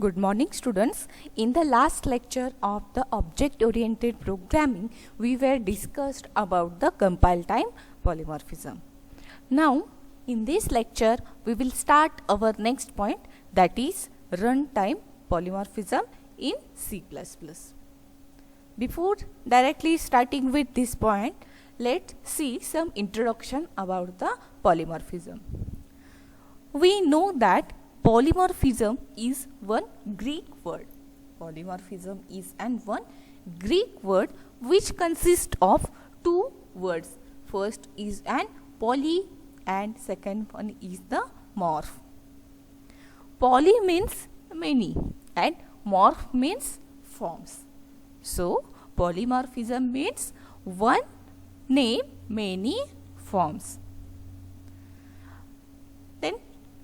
Good morning, students. In the last lecture of the object-oriented programming, we were discussed about the compile-time polymorphism. Now, in this lecture, we will start our next point, that is runtime polymorphism in C++. Before directly starting with this point, let's see some introduction about the polymorphism. We know that polymorphism is one Greek word. Polymorphism is one Greek word which consists of two words. First is an poly and second one is the morph. Poly means many and morph means forms. So, polymorphism means one name, many forms. Then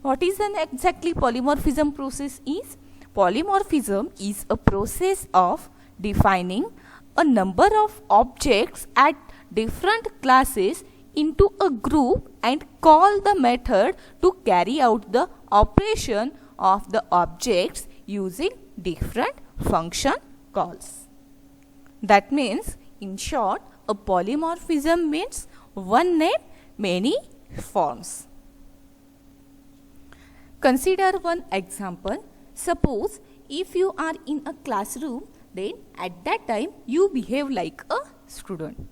what is an exactly polymorphism process is? Polymorphism is a process of defining a number of objects at different classes into a group and call the method to carry out the operation of the objects using different function calls. That means, in short, a polymorphism means one name, many forms. Consider one example. Suppose if you are in a classroom, then at that time you behave like a student.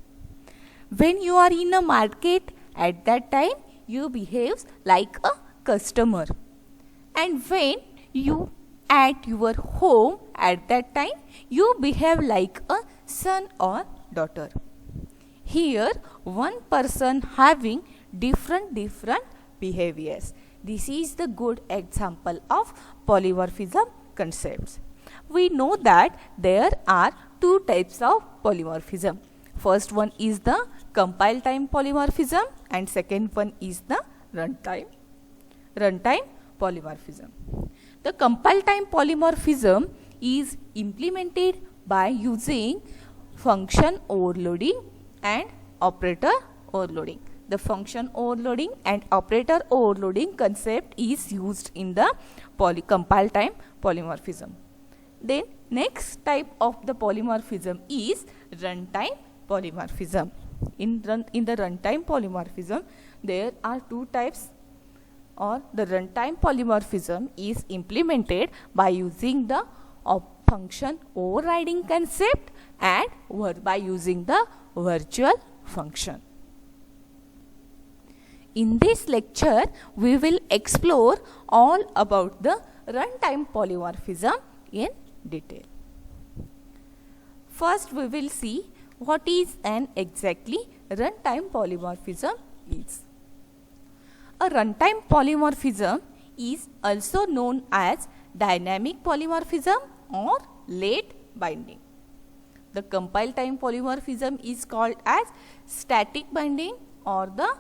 When you are in a market, at that time you behave like a customer. And when you at your home, at that time you behave like a son or daughter. Here one person having different behaviors. This is the good example of polymorphism concepts. We know that there are two types of polymorphism. First one is the compile time polymorphism and second one is the runtime polymorphism. The compile time polymorphism is implemented by using function overloading and operator overloading. The function overloading and operator overloading concept is used in the compile time polymorphism. Then next type of the polymorphism is runtime polymorphism. In the runtime polymorphism, there are two types, or the runtime polymorphism is implemented by using the function overriding concept and by using the virtual function. In this lecture, we will explore all about the runtime polymorphism in detail. First, we will see what is an exactly runtime polymorphism is. A runtime polymorphism is also known as dynamic polymorphism or late binding. The compile time polymorphism is called as static binding or the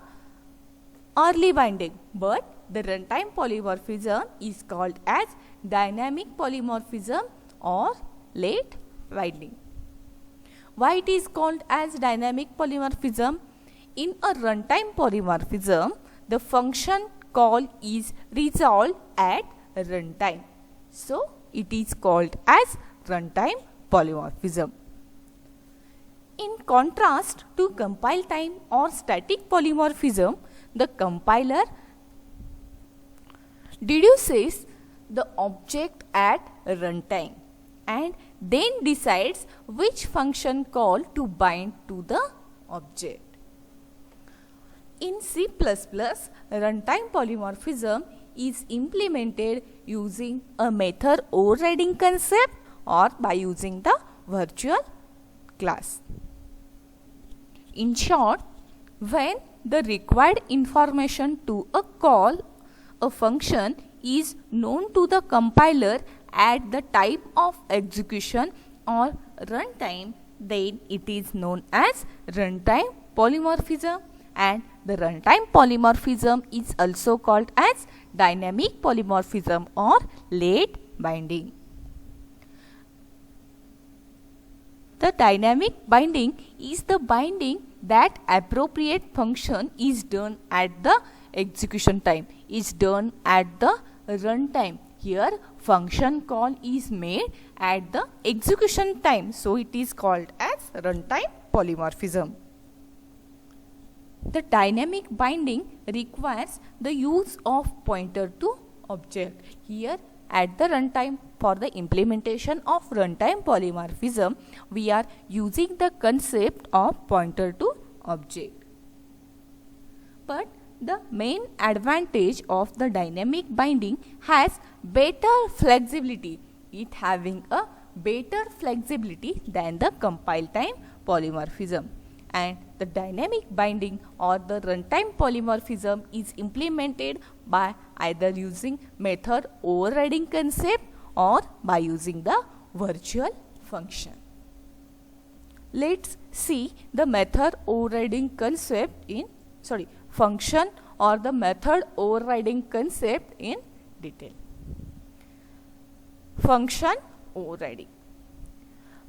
early binding, but the runtime polymorphism is called as dynamic polymorphism or late binding. Why it is called as dynamic polymorphism? In a runtime polymorphism, the function call is resolved at runtime. So, it is called as runtime polymorphism. In contrast to compile time or static polymorphism, the compiler deduces the object at runtime and then decides which function call to bind to the object. In C++, runtime polymorphism is implemented using a method overriding concept or by using the virtual class. In short, when the required information to call a function is known to the compiler at the time of execution or runtime, then it is known as runtime polymorphism, and the runtime polymorphism is also called as dynamic polymorphism or late binding. The dynamic binding is the binding that appropriate function is done at the execution time, is done at the runtime. here function call is made at the execution time, so it is called as runtime polymorphism. The dynamic binding requires the use of pointer to object. Here at the runtime, for the implementation of runtime polymorphism, we are using the concept of pointer to object. But the main advantage of the dynamic binding has better flexibility. It having a better flexibility than the compile time polymorphism. And the dynamic binding or the runtime polymorphism is implemented by either using method overriding concept or by using the virtual function. Let's see the method overriding concept in function or the method overriding concept in detail. Function overriding.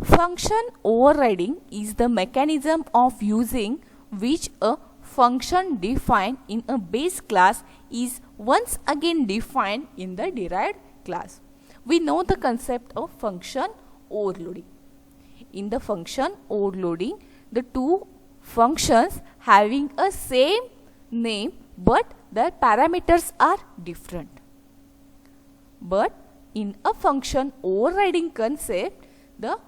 Function overriding is the mechanism of using which a function defined in a base class is once again defined in the derived class. We know the concept of function overloading. In the function overloading, the two functions having a same name but their parameters are different. But in a function overriding concept, the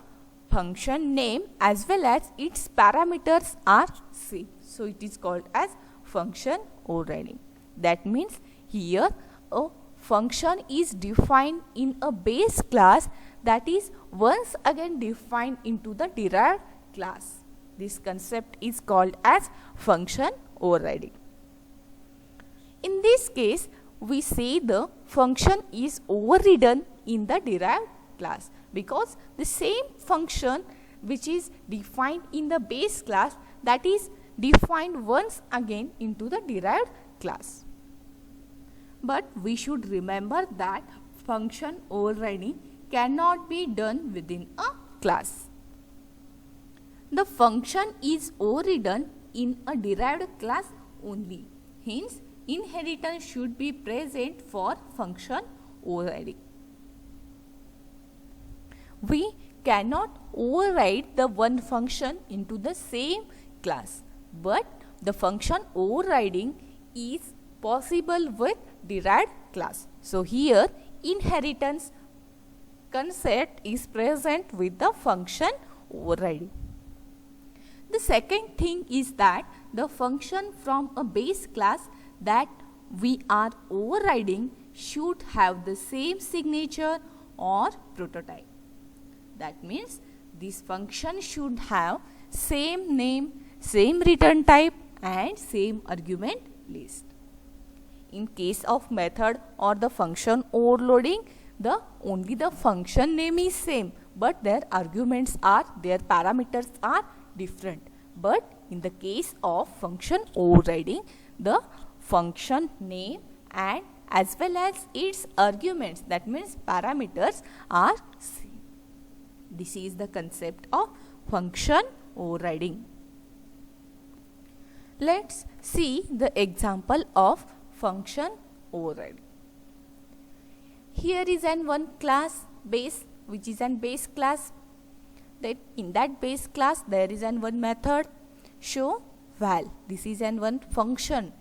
function name as well as its parameters are same. So it is called as function overriding. That means here a function is defined in a base class that is once again defined into the derived class. This concept is called as function overriding. In this case, we say the function is overridden in the derived class because the same function which is defined in the base class that is defined once again into the derived class. But we should remember that function overriding cannot be done within a class. The function is overridden in a derived class only. Hence, inheritance should be present for function overriding. We cannot override the one function into the same class, but the function overriding is possible with derived class. So here inheritance concept is present with the function overriding. The second thing is that the function from a base class that we are overriding should have the same signature or prototype. That means this function should have same name, same return type and same argument list. In case of method or the function overloading, only the function name is same but their parameters are different. But in the case of function overriding, the function name and as well as its arguments, that means parameters, are same. This is the concept of function overriding. Let's see the example of function overriding. Here is one class base which is an base class. That in that base class there is one method show val. This is one function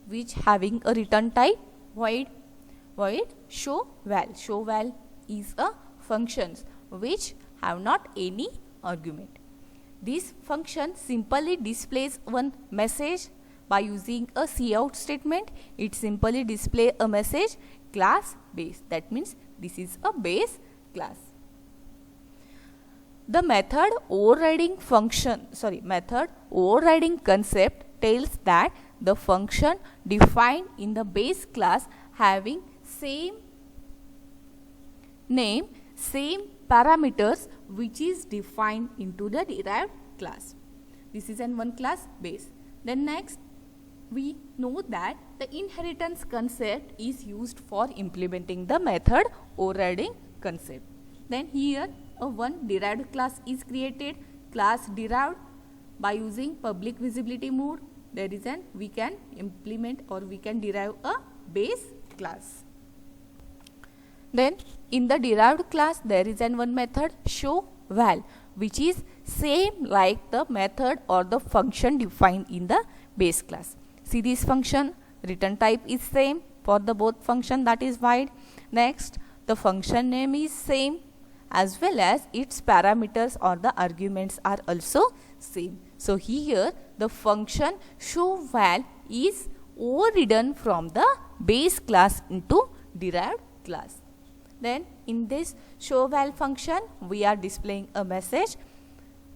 which having a return type void show val. Show val is a function which have not any argument. This function simply displays one message by using a cout statement. It simply display a message class base. That means this is a base class. The method overriding concept tells that the function defined in the base class having same name, same parameters which is defined into the derived class. This is one class base. Then next we know that the inheritance concept is used for implementing the method overriding concept. Then here one derived class is created, class derived by using public visibility mode. There is we can implement or we can derive a base class. Then in the derived class there is one method show val, which is same like the method or the function defined in the base class. See this function, return type is same for the both function, that is void. Next, the function name is same as well as its parameters or the arguments are also same. So here the function show val is overridden from the base class into derived class. Then in this show val function we are displaying a message,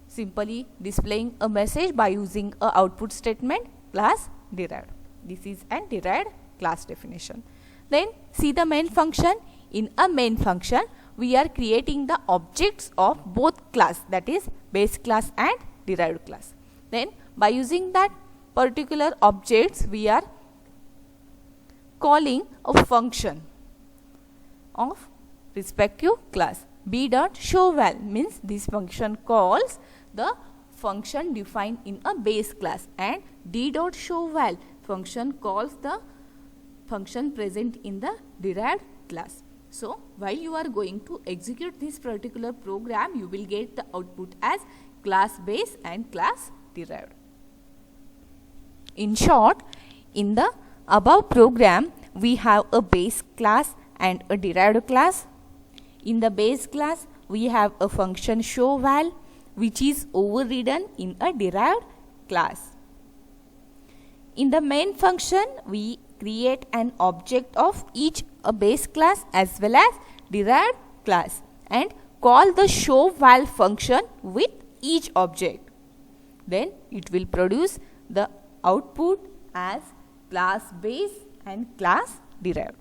simply displaying a message by using a output statement class derived. This is an derived class definition. Then see the main function. In a main function we are creating the objects of both class, that is base class and derived class. Then by using that particular objects we are calling a function of respective class. B dot show val means this function calls the function defined in a base class, and D dot show val function calls the function present in the derived class. So while you are going to execute this particular program, you will get the output as class base and class derived. In short, in the above program we have a base class and a derived class. In the base class we have a function show val which is overridden in a derived class. In the main function we create an object of each a base class as well as derived class and call the show val function with each object. Then it will produce the output as class base and class derived.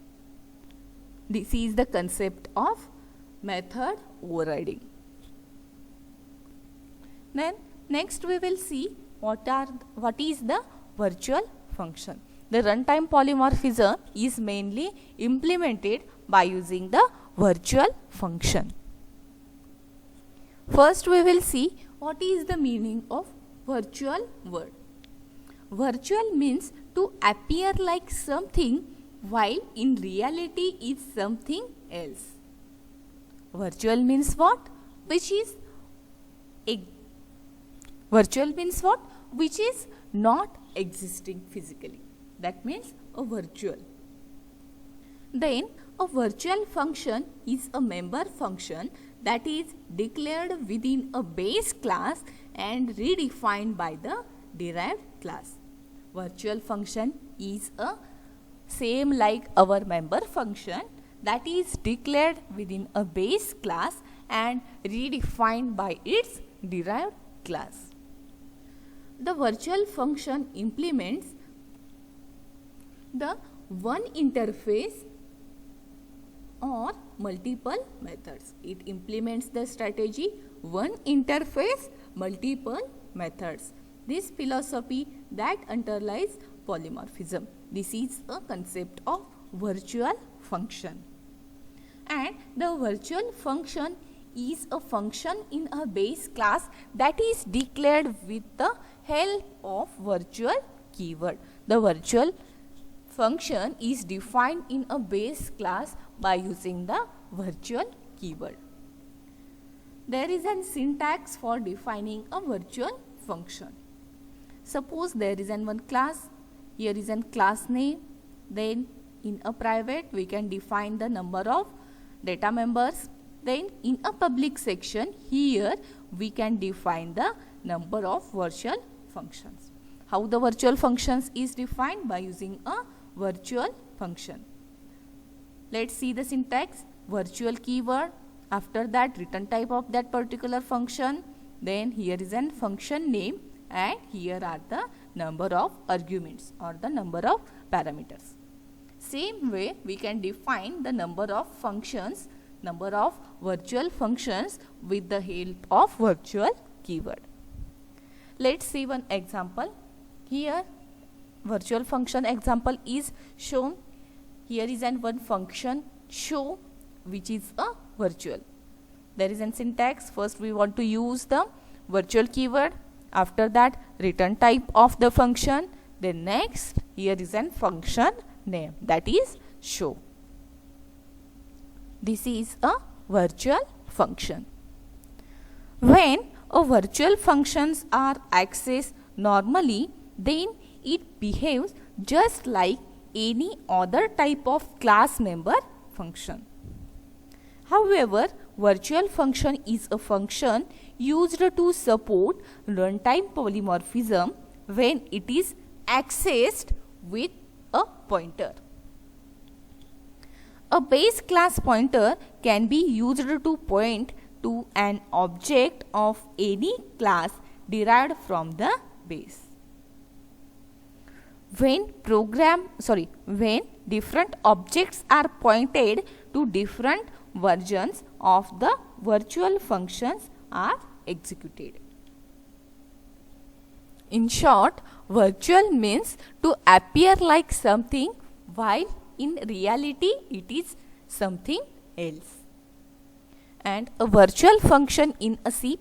This is the concept of method overriding. Then next we will see what is the virtual function. The runtime polymorphism is mainly implemented by using the virtual function. First we will see what is the meaning of virtual word. Virtual means to appear like something while in reality is something else. Virtual means what? Virtual means what? Which is not existing physically. That means a virtual. Then a virtual function is a member function that is declared within a base class and redefined by the derived class. Virtual function is a same like our member function that is declared within a base class and redefined by its derived class. The virtual function implements the one interface or multiple methods. It implements the strategy one interface, multiple methods. This philosophy that underlies polymorphism. This is a concept of virtual function. And the virtual function is a function in a base class that is declared with the help of virtual keyword. The virtual function is defined in a base class by using the virtual keyword. There is a syntax for defining a virtual function. Suppose there is one class, here is a class name, then in a private we can define the number of data members, then in a public section here we can define the number of virtual functions. How the virtual functions is defined? By using a virtual function. Let's see the syntax. Virtual keyword, after that return type of that particular function, then here is an function name and here are the number of arguments or the number of parameters. Same way we can define the number of functions, number of virtual functions with the help of virtual keyword. Let's see one example. Here virtual function example is shown. Here is one function show which is a virtual. There is a syntax. First we want to use the virtual keyword, after that return type of the function, then next here is an function name, that is show. This is a virtual function. When a virtual functions are accessed normally, then it behaves just like any other type of class member function. However, virtual function is a function used to support runtime polymorphism when it is accessed with a pointer. A base class pointer can be used to point to an object of any class derived from the base. When different objects are pointed to different versions of the virtual functions are executed. In short, virtual means to appear like something while in reality it is something else. And a virtual function in a C++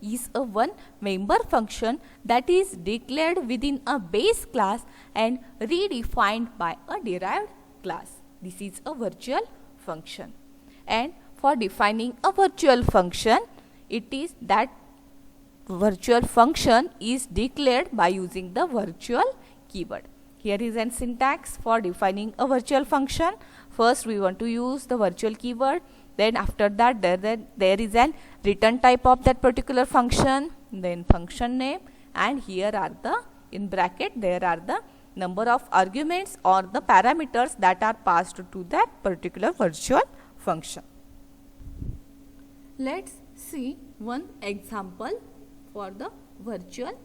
is a one-member function that is declared within a base class and redefined by a derived class. This is a virtual function. And for defining a virtual function, it is that virtual function is declared by using the virtual keyword. Here is an syntax for defining a virtual function. First, we want to use the virtual keyword. Then after that, there is an return type of that particular function. Then function name. And here are the, in bracket, there are the number of arguments or the parameters that are passed to that particular virtual function. Let's see one example for the virtual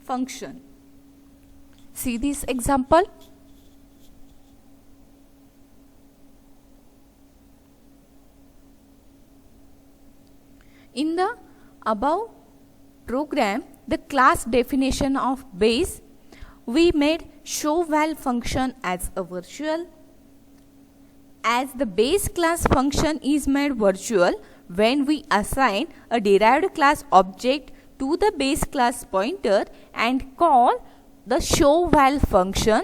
function. See this example. In the above program, the class definition of base, we made showVal function as a virtual. As the base class function is made virtual when we assign a derived class object to the base class pointer and call the showVal function,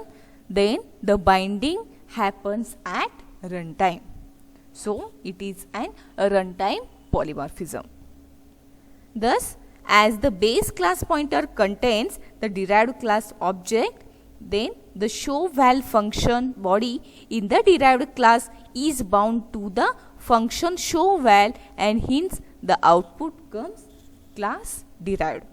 then the binding happens at runtime. So it is a runtime polymorphism. Thus, as the base class pointer contains the derived class object, then the showVal function body in the derived class is bound to the function showVal, and hence the output comes class derived.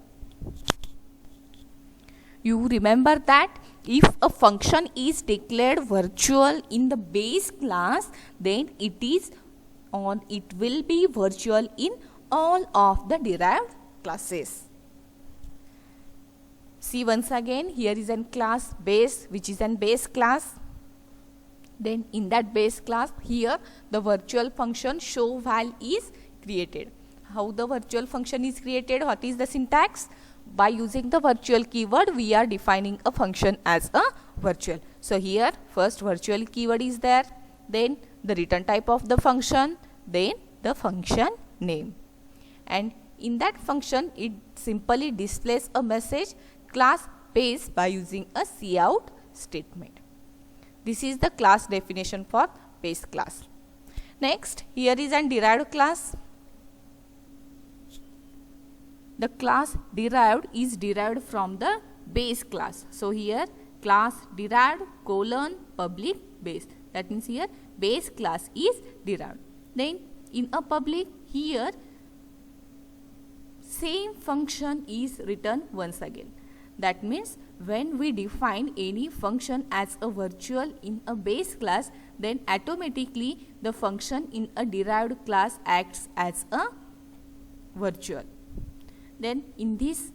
You remember that if a function is declared virtual in the base class, then it will be virtual in all of the derived classes. See once again, here is a class base, which is a base class. Then in that base class, here the virtual function showVal is created. How the virtual function is created? What is the syntax? By using the virtual keyword, we are defining a function as a virtual. So here first virtual keyword is there, then the return type of the function, then the function name. And in that function, it simply displays a message class base by using a cout statement. This is the class definition for base class. Next, here is a derived class. The class derived is derived from the base class. So here class derived public base. That means here base class is derived. Then in a public, here same function is written once again. That means when we define any function as a virtual in a base class, then automatically the function in a derived class acts as a virtual. Then in this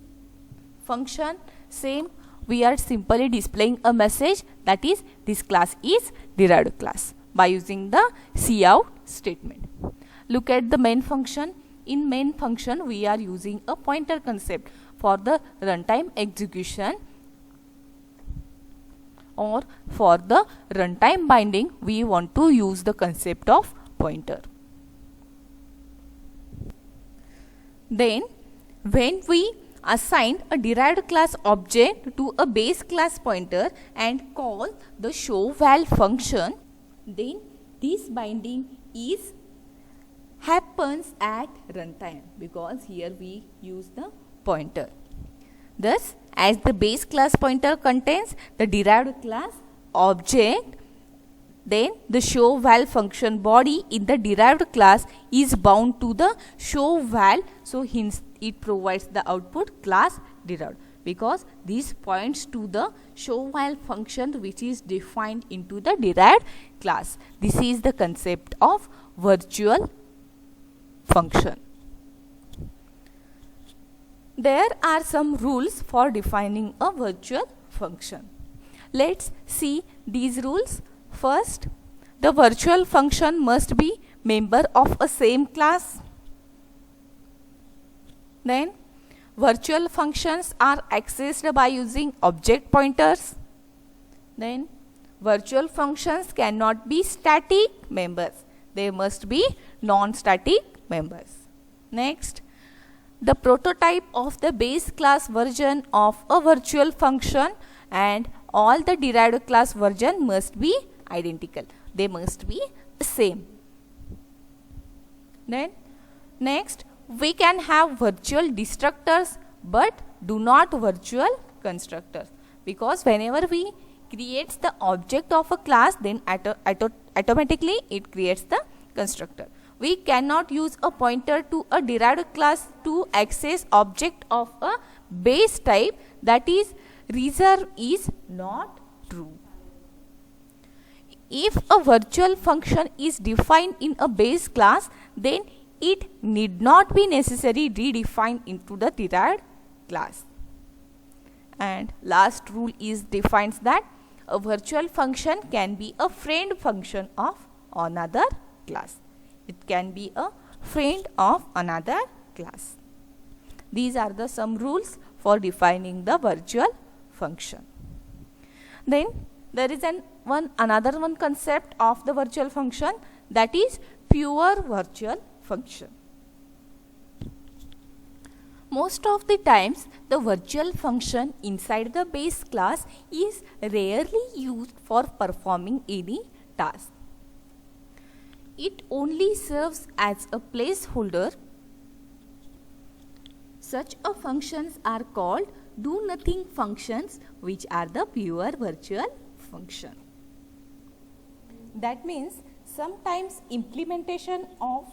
function, same, we are simply displaying a message, that is this class is derived class, by using the cout statement. Look at the main function. In main function, we are using a pointer concept. For the runtime execution or for the runtime binding, we want to use the concept of pointer. Then when we assign a derived class object to a base class pointer and call the showVal function, then this binding is happens at runtime because here we use the pointer. Thus, as the base class pointer contains the derived class object, then the show val function body in the derived class is bound to the show val, so hence it provides the output class derived because this points to the show val function which is defined into the derived class. This is the concept of virtual function. There are some rules for defining a virtual function. Let's see these rules. First, the virtual function must be member of a same class. Then, virtual functions are accessed by using object pointers. Then, virtual functions cannot be static members. They must be non-static members. Next, the prototype of the base class version of a virtual function and all the derived class version must be identical. They must be same. Then next, we can have virtual destructors but do not virtual constructors because whenever we creates the object of a class, then automatically it creates the constructor. We cannot use a pointer to a derived class to access object of a base type, that is reserve is not true. If a virtual function is defined in a base class, then it need not be necessary redefined into the derived class. And last rule is defines that a virtual function can be a friend function of another class. It can be a friend of another class. These are the some rules for defining the virtual function. Then there is another one concept of the virtual function, that is pure virtual function. Most of the times the virtual function inside the base class is rarely used for performing any task. It only serves as a placeholder. Such a functions are called do nothing functions, which are the pure virtual function. That means sometimes implementation of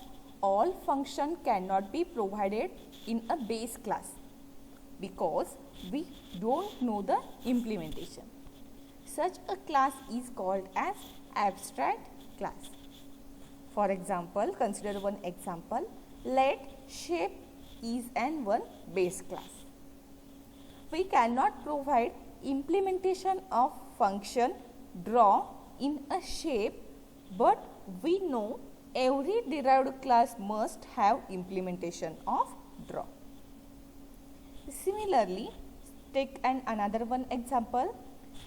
all function cannot be provided in a base class because we don't know the implementation. Such a class is called as abstract class. For example, consider one example. Let shape is an one base class. We cannot provide implementation of function draw in a shape, but we know every derived class must have implementation of draw. Similarly, take another one example.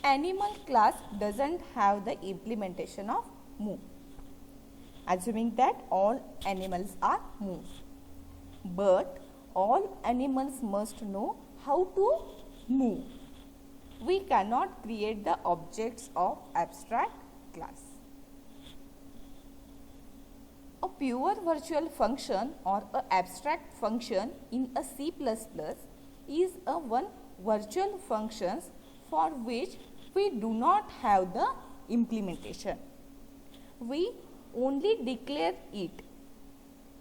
Animal class doesn't have the implementation of move, assuming that all animals are move. But all animals must know how to move. We cannot create the objects of abstract class. A pure virtual function or an abstract function in a C++ is a one virtual functions for which we do not have the implementation. We only declare it.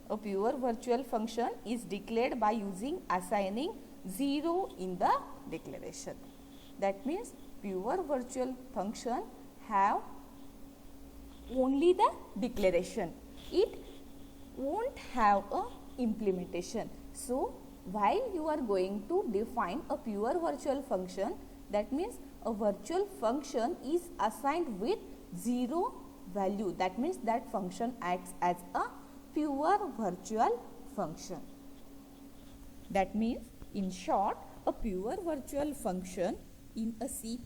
A pure virtual function is declared by assigning 0 in the declaration. That means pure virtual function have only the declaration. It won't have a implementation. So while you are going to define a pure virtual function, that means a virtual function is assigned with 0 value. That means that function acts as a pure virtual function. That means in short, a pure virtual function in a C++,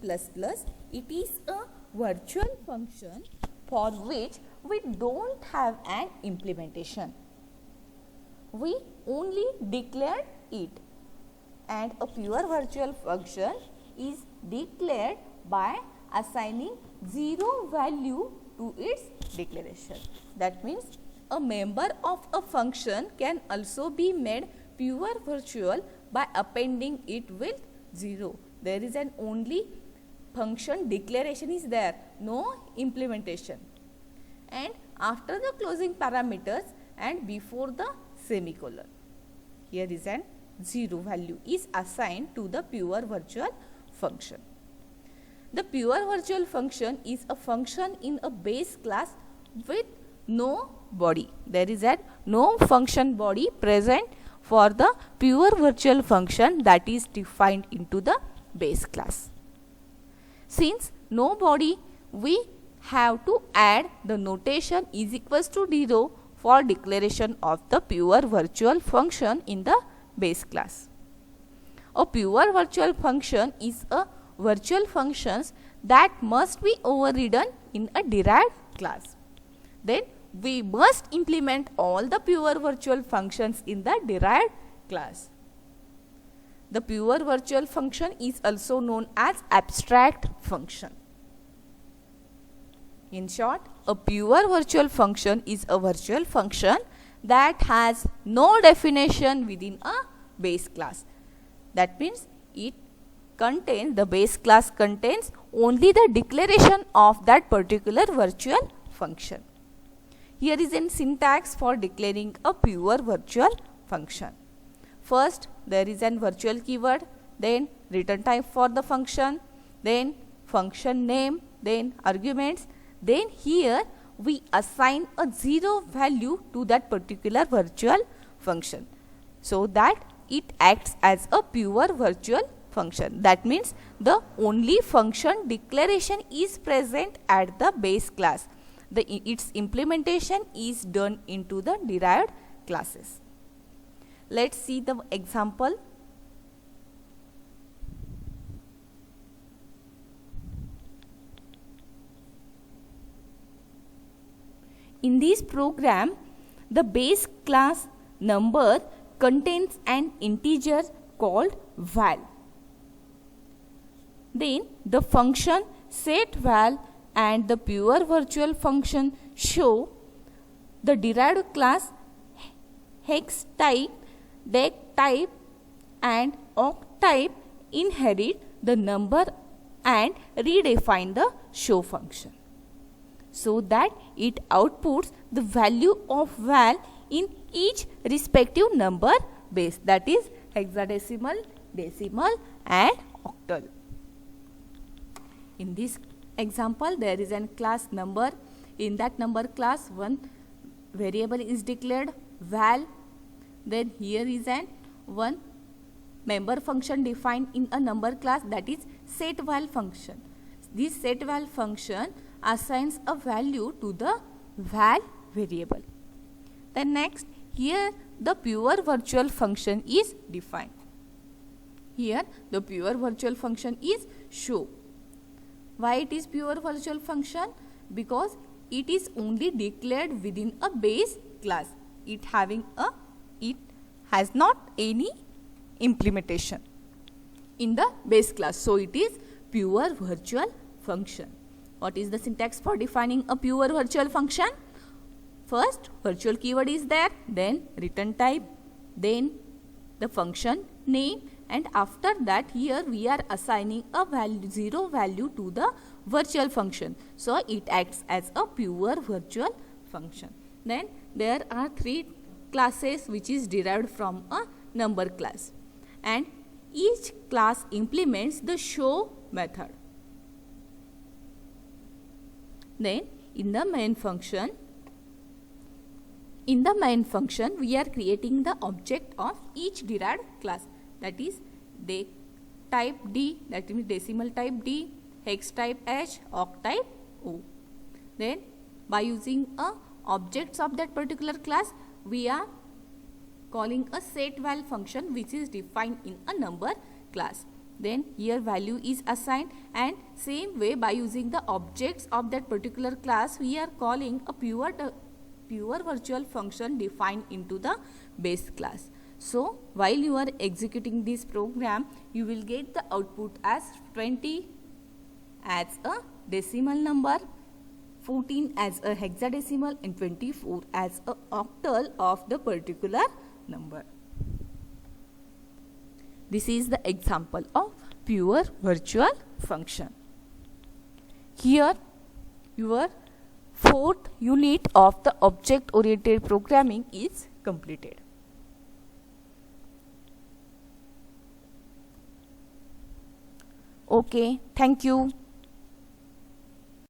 it is a virtual function for which we don't have an implementation. We only declared it, and a pure virtual function is declared by assigning 0 value to its declaration. That means a member of a function can also be made pure virtual by appending it with 0. There is an only function declaration is there, no implementation. And after the closing parameters and before the semicolon, here is an 0 value is assigned to the pure virtual function. The pure virtual function is a function in a base class with no body. There is a no function body present for the pure virtual function that is defined into the base class. Since no body, we have to add the notation is equals to 0 for declaration of the pure virtual function in the base class. A pure virtual function is a virtual function that must be overridden in a derived class. Then we must implement all the pure virtual functions in the derived class. The pure virtual function is also known as abstract function. In short, a pure virtual function is a virtual function that has no definition within a base class. That means the base class contains only the declaration of that particular virtual function. Here is a syntax for declaring a pure virtual function. First, there is an virtual keyword, then return type for the function, then function name, then arguments. Then here we assign a 0 value to that particular virtual function so that it acts as a pure virtual function. That means the only function declaration is present at the base class. Its implementation is done into the derived classes. Let's see the example. In this program, the base class number contains an integer called val. Then the function setVal and the pure virtual function show the derived class hex type, dec type and oct type inherit the number and redefine the show function, so that it outputs the value of val in each respective number base, that is hexadecimal, decimal and octal. In this example, there is a class number. In that number class, one variable is declared val. Then here is one member function defined in a number class, that is setVal function. This setVal function assigns a value to the val variable. Then next, here the pure virtual function is defined. Here the pure virtual function is show. Why it is pure virtual function? Because it is only declared within a base class. It has not any implementation in the base class. So it is pure virtual function. What is the syntax for defining a pure virtual function? First, virtual keyword is there, then return type, then the function name, and after that here we are assigning a value 0 value to the virtual function. So it acts as a pure virtual function. Then there are 3 classes which is derived from a number class, and each class implements the show method. Then in the main function we are creating the object of each derived class, that is dec type D, that means decimal type D, hex type H, oct type O. Then by using objects of that particular class, we are calling a setVal function which is defined in a number class. Then here value is assigned, and same way by using the objects of that particular class, we are calling a pure virtual function defined into the base class. So while you are executing this program, you will get the output as 20 as a decimal number, 14 as a hexadecimal and 24 as a octal of the particular number. This is the example of pure virtual function. Here your fourth unit of the object oriented programming is completed. Okay, thank you.